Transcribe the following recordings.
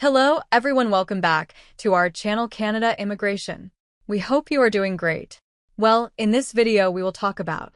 Hello, everyone. Welcome back to our channel Canada Immigration. We hope you are doing great. Well, in this video, we will talk about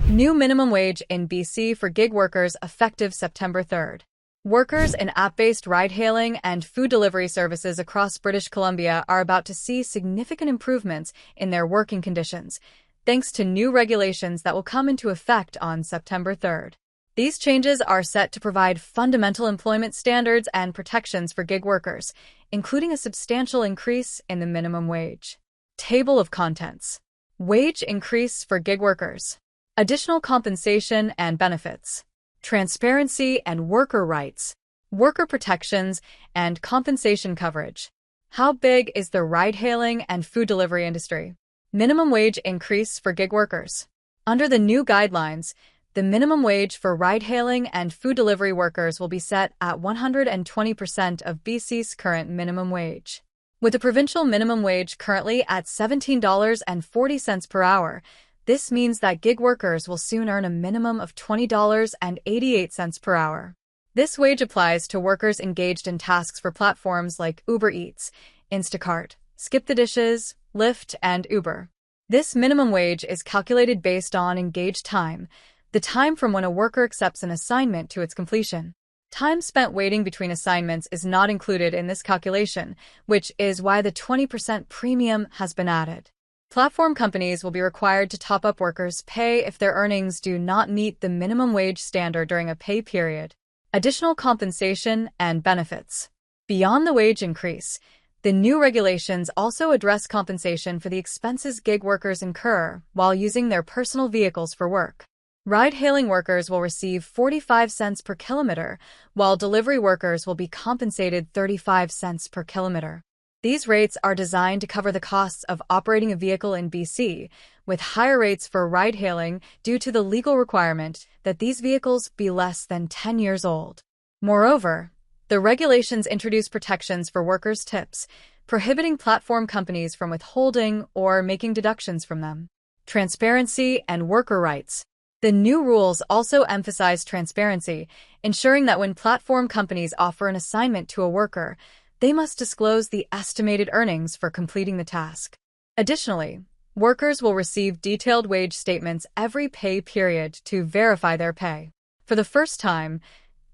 new minimum wage in BC for gig workers effective September 3rd. Workers in app-based ride-hailing and food delivery services across British Columbia are about to see significant improvements in their working conditions, thanks to new regulations that will come into effect on September 3rd. These changes are set to provide fundamental employment standards and protections for gig workers, including a substantial increase in the minimum wage. Table of contents. Wage increase for gig workers. Additional compensation and benefits. Transparency and worker rights. Worker protections and compensation coverage. How big is the ride-hailing and food delivery industry? Minimum wage increase for gig workers. Under the new guidelines, the minimum wage for ride-hailing and food delivery workers will be set at 120% of BC's current minimum wage. With the provincial minimum wage currently at $17.40 per hour, this means that gig workers will soon earn a minimum of $20.88 per hour. This wage applies to workers engaged in tasks for platforms like Uber Eats, Instacart, Skip the Dishes, Lyft, and Uber. This minimum wage is calculated based on engaged time, the time from when a worker accepts an assignment to its completion. Time spent waiting between assignments is not included in this calculation, which is why the 20% premium has been added. Platform companies will be required to top up workers' pay if their earnings do not meet the minimum wage standard during a pay period. Additional compensation and benefits. Beyond the wage increase, the new regulations also address compensation for the expenses gig workers incur while using their personal vehicles for work. Ride-hailing workers will receive 45 cents per kilometer, while delivery workers will be compensated 35 cents per kilometer. These rates are designed to cover the costs of operating a vehicle in BC, with higher rates for ride-hailing due to the legal requirement that these vehicles be less than 10 years old. Moreover, the regulations introduce protections for workers' tips, prohibiting platform companies from withholding or making deductions from them. Transparency and worker rights. The new rules also emphasize transparency, ensuring that when platform companies offer an assignment to a worker, they must disclose the estimated earnings for completing the task. Additionally, workers will receive detailed wage statements every pay period to verify their pay. For the first time,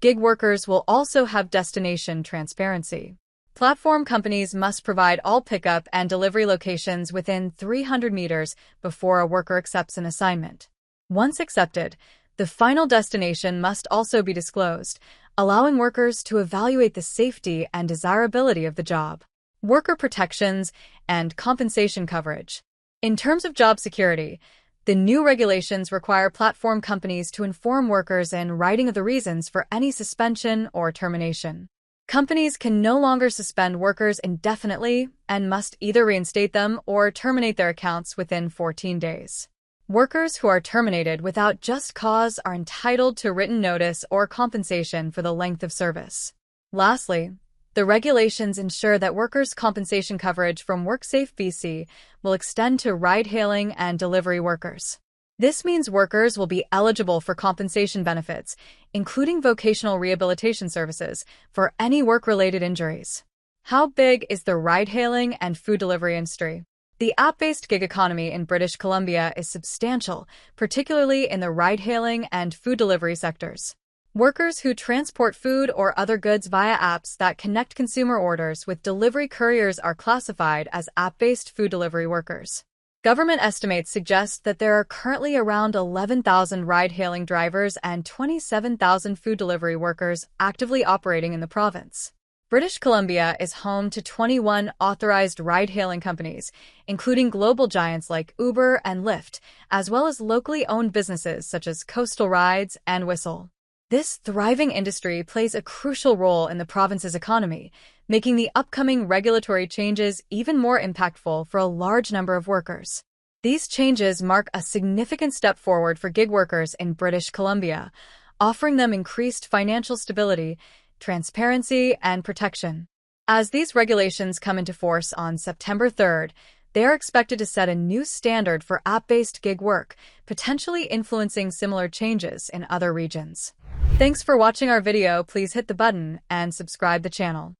gig workers will also have destination transparency. Platform companies must provide all pickup and delivery locations within 300 meters before a worker accepts an assignment. Once accepted, the final destination must also be disclosed, allowing workers to evaluate the safety and desirability of the job. Worker protections and compensation coverage. In terms of job security, the new regulations require platform companies to inform workers in writing of the reasons for any suspension or termination. Companies can no longer suspend workers indefinitely and must either reinstate them or terminate their accounts within 14 days. Workers who are terminated without just cause are entitled to written notice or compensation for the length of service. Lastly, the regulations ensure that workers' compensation coverage from WorkSafe BC will extend to ride-hailing and delivery workers. This means workers will be eligible for compensation benefits, including vocational rehabilitation services, for any work-related injuries. How big is the ride-hailing and food delivery industry? The app-based gig economy in British Columbia is substantial, particularly in the ride-hailing and food delivery sectors. Workers who transport food or other goods via apps that connect consumer orders with delivery couriers are classified as app-based food delivery workers. Government estimates suggest that there are currently around 11,000 ride-hailing drivers and 27,000 food delivery workers actively operating in the province. British Columbia is home to 21 authorized ride-hailing companies, including global giants like Uber and Lyft, as well as locally owned businesses such as Coastal Rides and Whistle. This thriving industry plays a crucial role in the province's economy, making the upcoming regulatory changes even more impactful for a large number of workers. These changes mark a significant step forward for gig workers in British Columbia, offering them increased financial stability, transparency, and protection. As these regulations come into force on September 3rd, they are expected to set a new standard for app-based gig work, potentially influencing similar changes in other regions. Thanks for watching our video. Please hit the button and subscribe the channel.